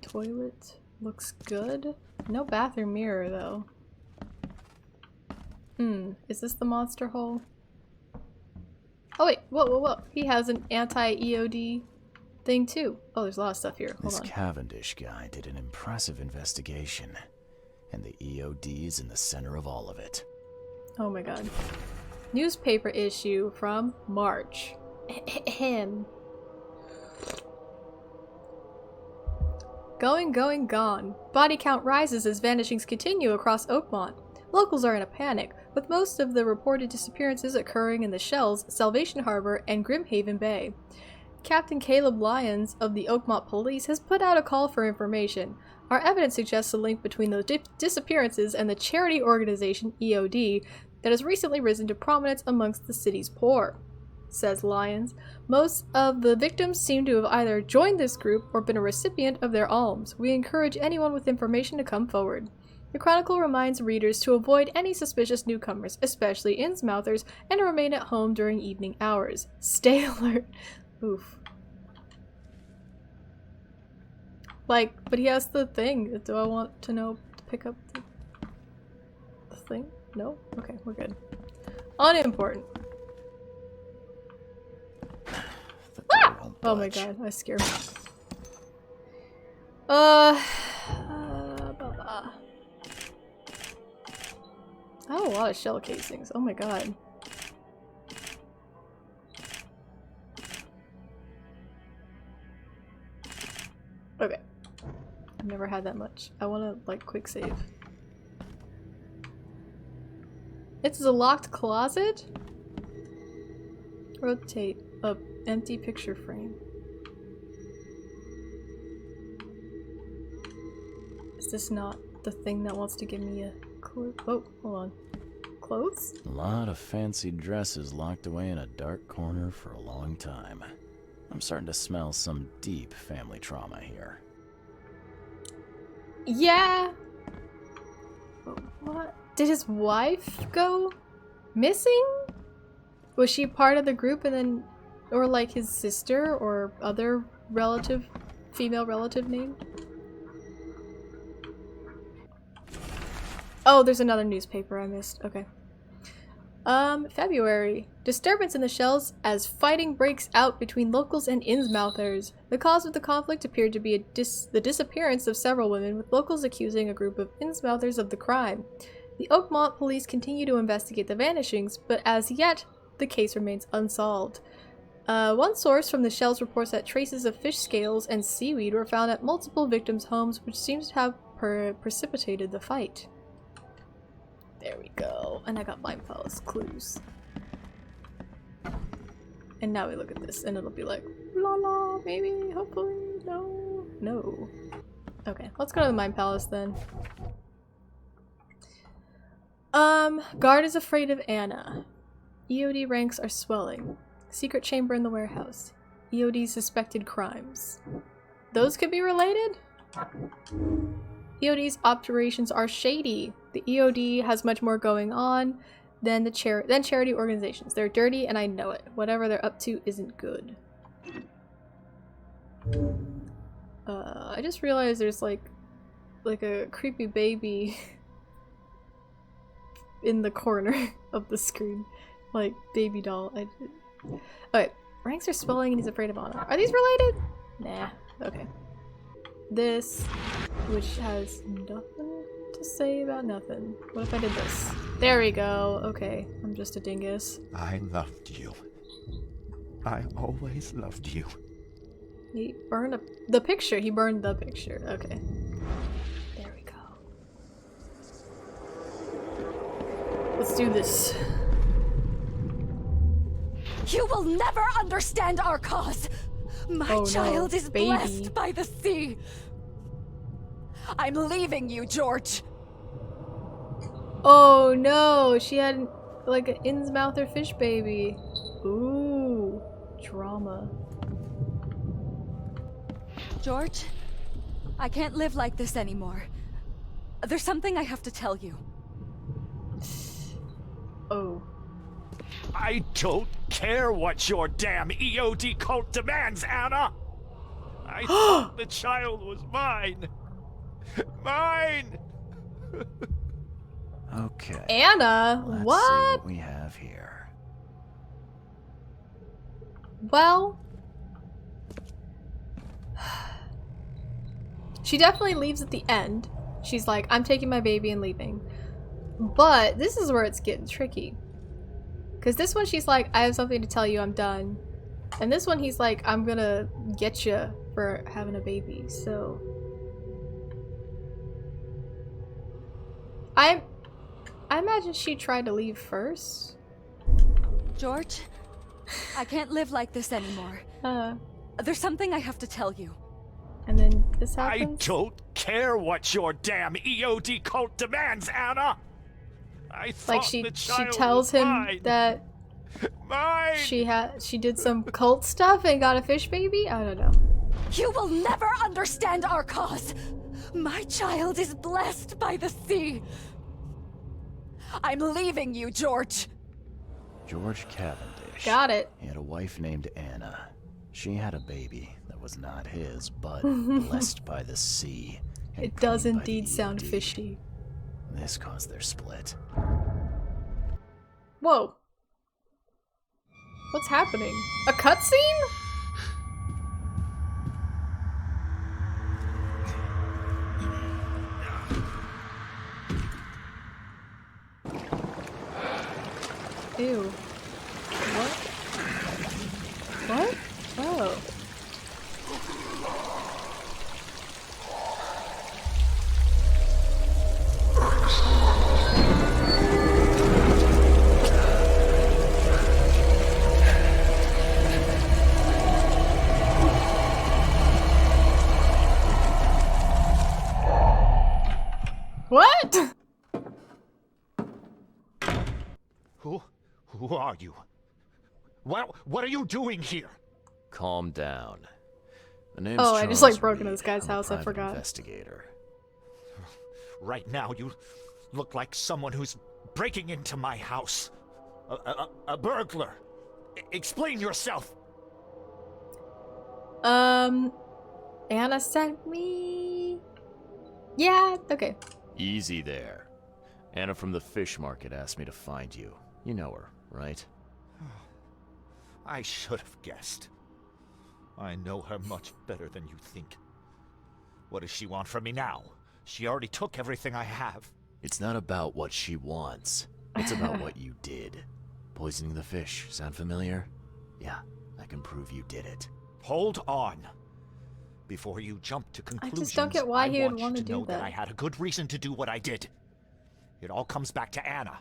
Toilet. Looks good. No bathroom mirror, though. Is this the monster hole? Oh wait, whoa. He has an anti-EOD thing too. Oh, there's a lot of stuff here. Hold this on. Cavendish guy did an impressive investigation. And the EOD is in the center of all of it. Oh my god. Newspaper issue from March. Going, gone. Body count rises as vanishings continue across Oakmont. Locals are in a panic, with most of the reported disappearances occurring in the Shells, Salvation Harbor, and Grimhaven Bay. Captain Caleb Lyons of the Oakmont Police has put out a call for information. Our evidence suggests a link between those disappearances and the charity organization EOD that has recently risen to prominence amongst the city's poor, says Lyons. Most of the victims seem to have either joined this group or been a recipient of their alms. We encourage anyone with information to come forward. The Chronicle reminds readers to avoid any suspicious newcomers, especially Innsmouthers, and to remain at home during evening hours. Stay alert. Oof. Like, but he has the thing. Do I want to know to pick up the thing? No? Okay, we're good. Unimportant. Ah! Oh my god, I scared me. Blah. I have a lot of shell casings. Oh my god. Okay. I've never had that much. I want to, like, quick save. It's a locked closet? Rotate. A empty picture frame. Is this not the thing that wants to give me a clue? Oh, hold on. Clothes? A lot of fancy dresses locked away in a dark corner for a long time. I'm starting to smell some deep family trauma here. Yeah. What? Did his wife go missing? Was she part of the group and then, or like his sister or other relative, female relative named? Oh, there's another newspaper I missed. Okay. February. Disturbance in the Shells as fighting breaks out between locals and Innsmouthers. The cause of the conflict appeared to be the disappearance of several women, with locals accusing a group of Innsmouthers of the crime. The Oakmont police continue to investigate the vanishings, but as yet, the case remains unsolved. One source from the shells reports that traces of fish scales and seaweed were found at multiple victims' homes, which seems to have precipitated the fight. There we go. And I got blind palace clues. And now we look at this, and it'll be like, la la, maybe, hopefully, no, no. Okay, let's go to the Mind Palace then. Guard is afraid of Anna. EOD ranks are swelling. Secret chamber in the warehouse. EOD suspected crimes. Those could be related? EOD's operations are shady. The EOD has much more going on than charity organizations. They're dirty and I know it. Whatever they're up to isn't good. I just realized there's like a creepy baby in the corner of the screen. Like baby doll. Okay, ranks are swelling and he's afraid of Anna. Are these related? Nah. Okay. This, which has nothing to say about nothing. What if I did this? There we go. Okay, I'm just a dingus. I loved you. I always loved you. He burned the picture. He burned the picture. Okay. There we go. Let's do this. You will never understand our cause. My child is blessed by the sea. I'm leaving you, George. Oh no, she had like an Innsmouther fish baby. Ooh, drama. George, I can't live like this anymore. There's something I have to tell you. Oh. I don't care what your damn EOD cult demands, Anna! I thought the child was mine! Mine! Okay. Anna? Let's see What? what we have here. Well, she definitely leaves at the end. She's like, I'm taking my baby and leaving. But this is where it's getting tricky. Because this one she's like, I have something to tell you, I'm done. And this one he's like, I'm gonna get you for having a baby, so... I imagine she tried to leave first. George, I can't live like this anymore. There's something I have to tell you. And then this I happens? don't care what your damn EOD cult demands, Anna! I thought Like she the child tells was him mine. that Mine! she did some cult stuff and got a fish baby? I don't know. You will never understand our cause. My child is blessed by the sea. I'm leaving you, George. George Cavendish. Got it. He had a wife named Anna. She had a baby that was not his, but blessed by the sea. and It does cleaned by the indeed sound EOD. fishy. This caused their split. Whoa. What's happening? A cutscene? Ew. What? What? Oh. What? Who are you? What are you doing here? Calm down. The name's Oh, I just, Charles like, broke into Reed. this guy's I'm a house, I private forgot. Investigator. Right now, you look like someone who's breaking into my house. A burglar. Explain yourself. Anna sent me... Yeah, okay. Easy there. Anna from the fish market asked me to find you. You know her, right? I should have guessed. I know her much better than you think. What does she want from me now? She already took everything I have. It's not about what she wants. It's about what you did. Poisoning the fish. Sound familiar? Yeah, I can prove you did it. Hold on. Before you jump to conclusions, just don't get why he would want want you to to do know that that. I had a good reason to do what I did. It all comes back to Anna.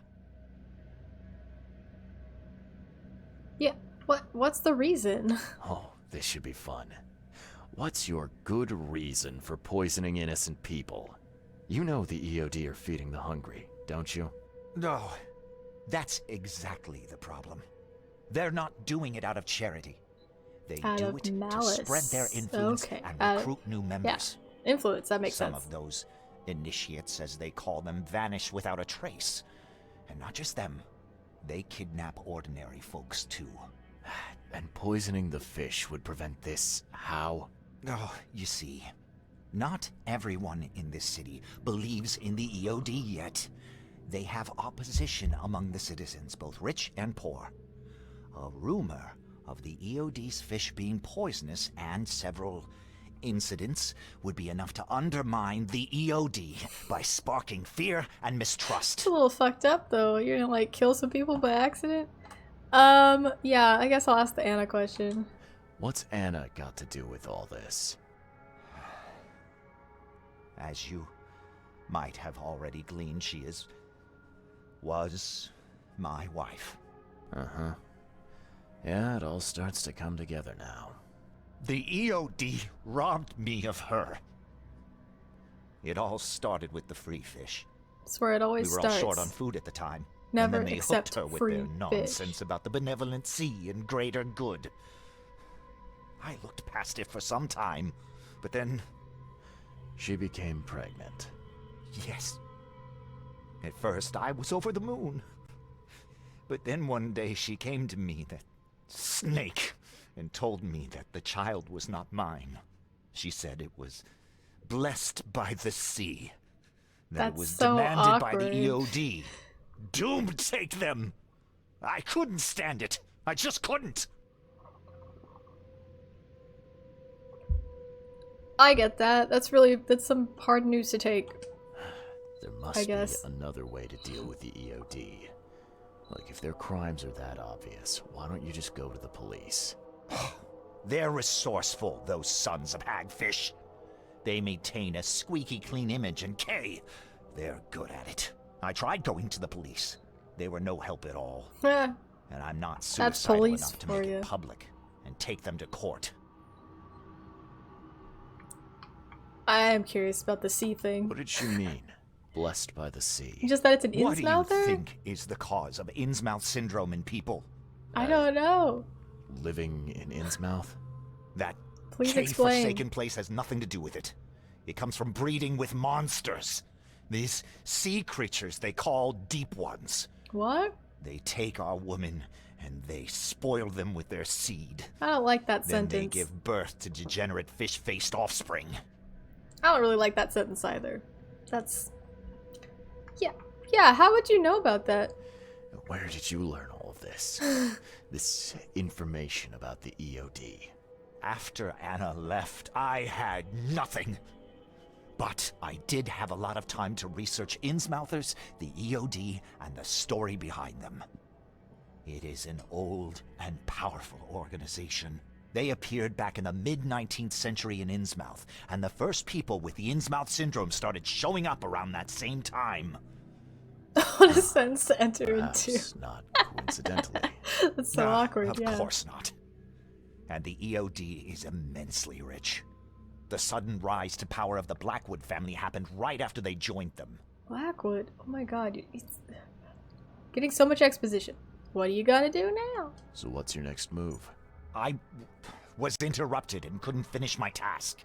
Yeah, what's the reason? Oh, this should be fun. What's your good reason for poisoning innocent people? You know the EOD are feeding the hungry, don't you? No, that's exactly the problem. They're not doing it out of charity. They Out do of it malice. to spread their influence Okay, and recruit new members. Influence, that makes Some sense. of those initiates, as they call them, vanish without a trace. And not just them. They kidnap ordinary folks, too. And poisoning the fish would prevent this. How? Oh, you see, not everyone in this city believes in the EOD yet. They have opposition among the citizens, both rich and poor. A rumor of the EOD's fish being poisonous and several incidents would be enough to undermine the EOD by sparking fear and mistrust. It's a little fucked up though. You're gonna like kill some people by accident? Yeah, I guess I'll ask the Anna question. What's Anna got to do with all this? As you might have already gleaned, she was my wife. Uh-huh. Yeah, it all starts to come together now. The EOD robbed me of her. It all started with the free fish. That's where it always We were starts. all short on food at the time. Never and then they accept hooked her with free their nonsense fish. about the benevolent sea and greater good. I looked past it for some time, but then, She became pregnant. yes. At first, I was over the moon. But then one day she came to me, that snake, and told me that the child was not mine. She said it was blessed by the sea. That it That's was so demanded by awkward. the EOD. Doom take them! I couldn't stand it. I just couldn't. I get that. That's some hard news to take. There I must be guess. another way to deal with the EOD. Like, if their crimes are that obvious, why don't you just go to the police? They're resourceful, those sons of hagfish. They maintain a squeaky clean image, and they're good at it. I tried going to the police. They were no help at all. Eh, And I'm not That's suicidal police enough to for make you. it public and take them to court. I am curious about the sea thing. What did she mean? Blessed by the sea. Just that it's an What do you Innsmouther? think is the cause of Innsmouth syndrome in people? I don't know. Living in Innsmouth? That Please explain. Forsaken place has nothing to do with it. It comes from breeding with monsters. These sea creatures they call Deep Ones. What? They take our women and they spoil them with their seed. I don't like that Then sentence. they give birth to degenerate fish-faced offspring. I don't really like that sentence either. That's... Yeah, how would you know about that? Where did you learn all of this? This information about the EOD? After Anna left, I had nothing. But I did have a lot of time to research Innsmouthers, the EOD, and the story behind them. It is an old and powerful organization. They appeared back in the mid-19th century in Innsmouth, and the first people with the Innsmouth syndrome started showing up around that same time. What a sentence to enter into. Perhaps not coincidentally. That's so awkward, Of yeah. course not. And the EOD is immensely rich. The sudden rise to power of the Blackwood family happened right after they joined them. Blackwood? Oh my god, it's getting so much exposition. What are you gonna do now? So what's your next move? I was interrupted and couldn't finish my task.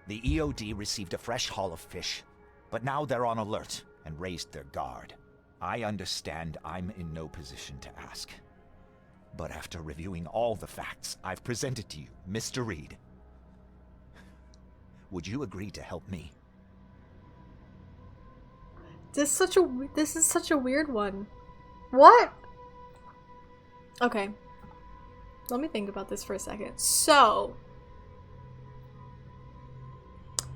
The EOD received a fresh haul of fish, but now they're on alert and raised their guard. I understand I'm in no position to ask. But after reviewing all the facts I've presented to you, Mr. Reed, would you agree to help me? This is such a weird one. What? Okay. Let me think about this for a second. So,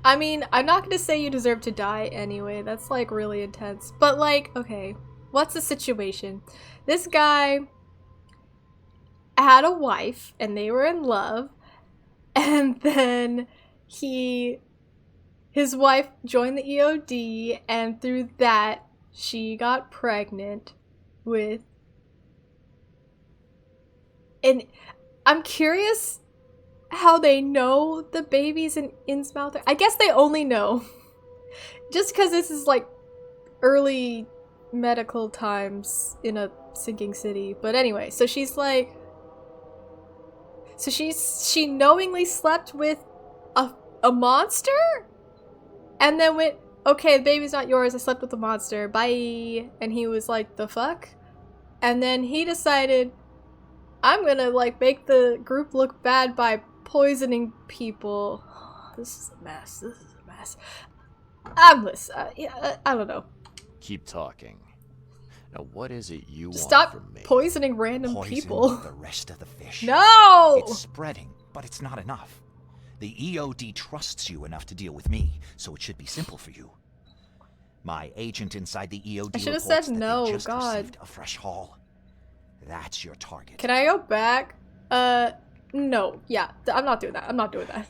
I mean, I'm not gonna say you deserve to die anyway. That's like really intense. But like, okay, what's the situation? This guy had a wife and they were in love, and then his wife joined the EOD, and through that she got pregnant with, and I'm curious how they know the baby's an Innsmouther. I guess they only know just because this is like early medical times in a sinking city. But anyway, so she's like, so she knowingly slept with a monster, and then went, okay, the baby's not yours, I slept with the monster, bye. And he was like, the fuck? And then he decided, I'm gonna like make the group look bad by poisoning people. This is a mess. This is a mess. I don't know. Keep talking. Now, what is it you Stop want from me? poisoning random Poison people. the rest of the fish. No! It's spreading, but it's not enough. The EOD trusts you enough to deal with me, so it should be simple for you. My agent inside the EOD I should have reports said that no, they just God. received a fresh haul. That's your target. Can I go back? No. Yeah, I'm not doing that. I'm not doing that.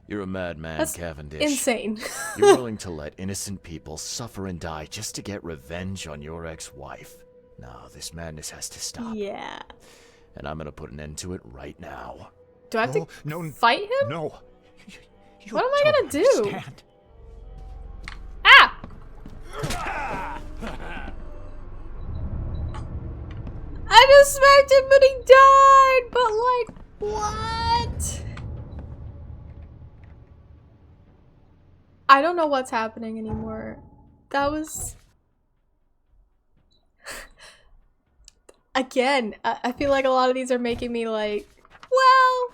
You're a madman, That's Cavendish. insane. You're willing to let innocent people suffer and die just to get revenge on your ex-wife. No, this madness has to stop. Yeah. And I'm gonna put an end to it right now. Do I have to No, fight him? No. You What am I don't gonna do? understand. Ah! I just smacked him, but he died! But like, what? I don't know what's happening anymore. That was... Again, I feel like a lot of these are making me like, well,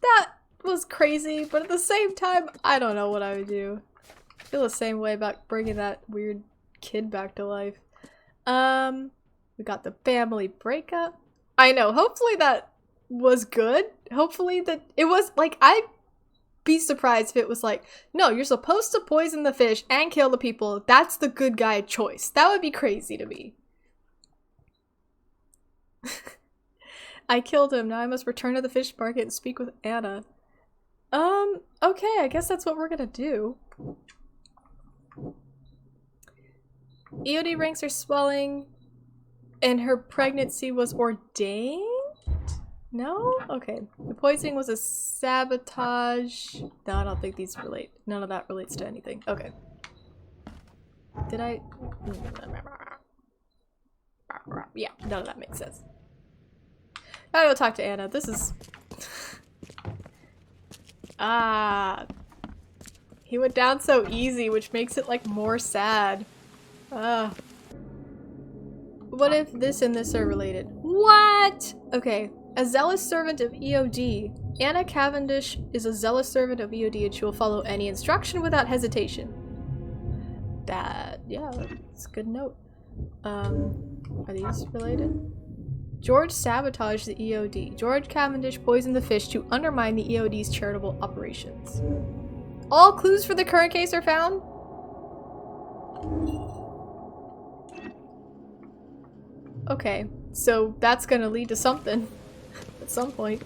that was crazy, but at the same time, I don't know what I would do. I feel the same way about bringing that weird kid back to life. We got the family breakup. I know, hopefully that was good. Hopefully that it was, like, I'd be surprised if it was like, no, you're supposed to poison the fish and kill the people. That's the good guy choice. That would be crazy to me. I killed him. Now I must return to the fish market and speak with Anna. Okay, I guess that's what we're gonna do. EOD ranks are swelling, and her pregnancy was ordained? No? Okay. The poisoning was a sabotage. No, I don't think these relate. None of that relates to anything. Okay. Did I? Yeah, none of that makes sense. I gotta go talk to Anna. This is... He went down so easy, which makes it, like, more sad. What if this and this are related? What? Okay. A zealous servant of EOD. Anna Cavendish is a zealous servant of EOD and she will follow any instruction without hesitation. Yeah, that's a good note. Are these related? George sabotaged the EOD. George Cavendish poisoned the fish to undermine the EOD's charitable operations. All clues for the current case are found? Okay, so that's gonna lead to something at some point.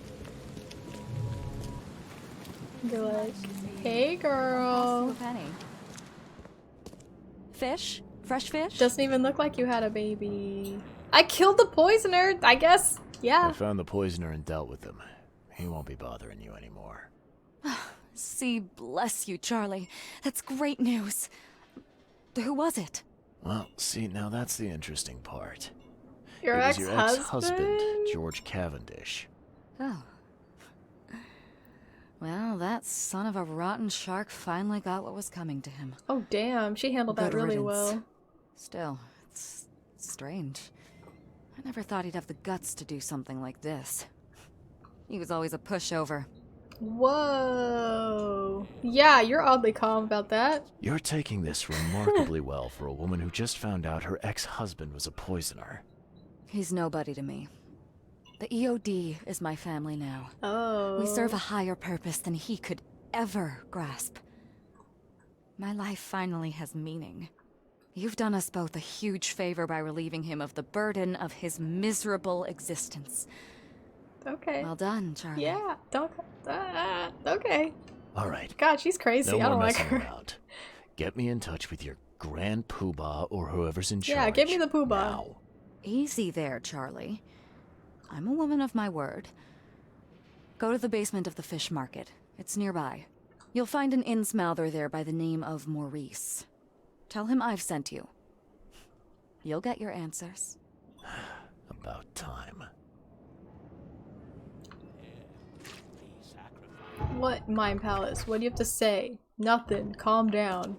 Be like, hey girl. Penny. Fish? Fresh fish? Doesn't even look like you had a baby. I killed the poisoner, I guess. Yeah. I found the poisoner and dealt with him. He won't be bothering you anymore. See, bless you, Charlie. That's great news. Who was it? Well, see, now that's the interesting part. Your It was your ex-husband? ex-husband, George Cavendish. Oh. Well, that son of a rotten shark finally got what was coming to him. Oh damn, she handled that Good really riddance. well. Still, it's strange. I never thought he'd have the guts to do something like this. He was always a pushover. Whoa. Yeah, you're oddly calm about that. You're taking this remarkably well for a woman who just found out her ex-husband was a poisoner. He's nobody to me. The EOD is my family now. Oh. We serve a higher purpose than he could ever grasp. My life finally has meaning. You've done us both a huge favor by relieving him of the burden of his miserable existence. Okay. Well done, Charlie. Yeah, don't. Okay. All right. God, she's crazy. No I more don't like messing her. around. Get me in touch with your Grand Poobah or whoever's in charge. Yeah, give me the poobah. Now. Easy there, Charlie. I'm a woman of my word. Go to the basement of the fish market. It's nearby. You'll find an Innsmouther there by the name of Maurice. Tell him I've sent you. You'll get your answers. About time. What, Mind Palace? What do you have to say? Nothing. Calm down.